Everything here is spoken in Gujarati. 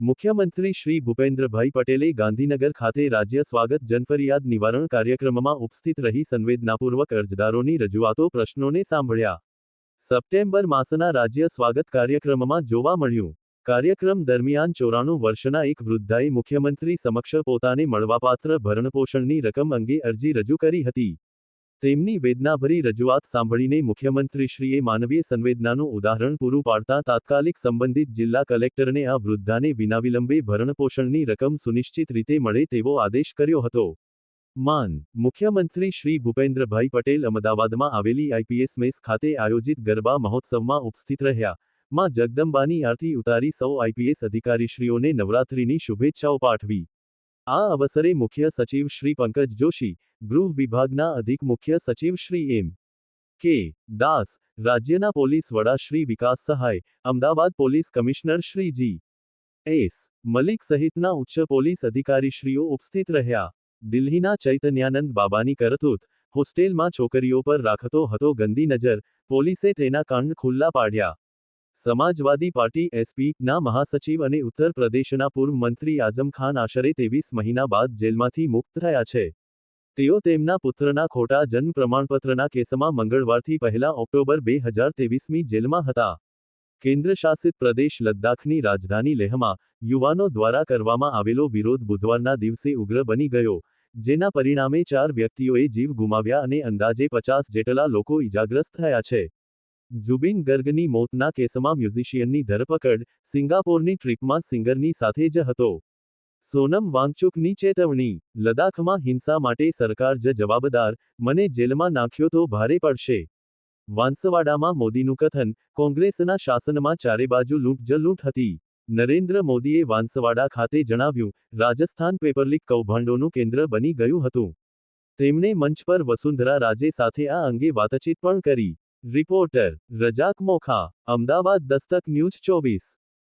મુખ્યમંત્રી શ્રી ભૂપેન્દ્રભાઈ પટેલે ગાંધીનગર ખાતે રાજ્ય સ્વાગત જનફરિયાદ નિવારણ કાર્યક્રમમાં ઉપસ્થિત રહી સંવેદનાપૂર્વક અરજદારોની રજૂઆતો પ્રશ્નોને સાંભળ્યા. સપ્ટેમ્બર માસના રાજ્ય સ્વાગત કાર્યક્રમમાં જોવા મળ્યું. કાર્યક્રમ દરમિયાન 94 વર્ષના એક વૃદ્ધાએ મુખ્યમંત્રી સમક્ષ પોતાને મળવાપાત્ર ભરણપોષણની રકમ અંગે અરજી રજૂ કરી હતી. તેમની વેદનાભરી રજૂઆત સાંભળીને મુખ્યમંત્રીશ્રીએ માનવીય સંવેદનાનું ઉદાહરણ પૂરું પાડતા તાત્કાલિક સંબંધિત જિલ્લા કલેક્ટરને આ વૃદ્ધાને વિનાવિલંબે ભરણપોષણની રકમ સુનિશ્ચિત રીતે મળે તેવો આદેશ કર્યો હતો. મુખ્યમંત્રી શ્રી ભૂપેન્દ્રભાઈ પટેલ અમદાવાદમાં આવેલી આઈપીએસ મેસ ખાતે આયોજિત ગરબા મહોત્સવમાં ઉપસ્થિત રહ્યા. માં જગદંબાની આરતી ઉતારી સૌ આઈપીએસ અધિકારીશ્રીઓને નવરાત્રિની શુભેચ્છાઓ પાઠવી. આ અવસરે મુખ્ય સચિવ શ્રી પંકજ જોશી, ગૃહ વિભાગના અધિક મુખ્ય સચિવ શ્રી એમ. કે. દાસ, રાજ્યના પોલીસ વડા શ્રી વિકાસ સહાય, Ahmedabad police commissioner Shri ji. S. Malik સહિતના ઉચ્ચ પોલીસ અધિકારીશ્રીઓ ઉપસ્થિત રહ્યા. દિલ્હીના ચૈતન્યાનંદ બાબાની કરતૂત, હોસ્ટેલમાં છોકરીઓ પર રાખતો હતો ગંદી નજર, પોલીસે તેના કાંડ ખુલ્લા પાડ્યા. સમાજવાદી પાર્ટી એસપી ના મહાસચિવ અને ઉત્તર પ્રદેશના પૂર્વ મંત્રી આઝમ ખાન આશરે 23 મહિના બાદ જેલમાંથી મુક્ત થયા છે. તેઓ તેમના પુત્રના ખોટા જન્મ પ્રમાણપત્રના કેસમાં મંગળવારથી 1 ઓક્ટોબર 2023ની જેલમાં હતા. કેન્દ્રશાસિત પ્રદેશ લદ્દાખની રાજધાની લેહમાં યુવાનો દ્વારા કરવામાં આવેલો વિરોધ બુધવારના દિવસે ઉગ્ર બની ગયો, જેના પરિણામે 4 વ્યક્તિઓએ જીવ ગુમાવ્યા અને અંદાજે 50 જેટલા લોકો ઇજાગ્રસ્ત થયા છે. જુબિન ગર્ગની મોતના કેસમાં મ્યુઝિશિયનની ધરપકડ, સિંગાપોરની ટ્રીપમાં સિંગરની સાથે જ હતો. સોનમ વાંગચુકની ચેતવણી, લદ્દાખમાં હિંસા માટે સરકાર જ જવાબદાર, મને જેલમાં નાખ્યો તો ભારે પડશે. વાંસવાડામાં મોદીનું કથન, કોંગ્રેસના શાસનમાં ચારે બાજુ લૂંટ જ લૂંટ હતી. નરેન્દ્ર મોદીએ વાંસવાડા ખાતે જણાવ્યું, રાજસ્થાન પેપરલીક કૌભાંડોનું કેન્દ્ર બની ગયું હતું. તેમણે મંચ પર વસુંધરા રાજે સાથે આ અંગે વાતચીત પણ કરી. Reporter Razak Mokha, Ahmedabad દસ્તક news 24.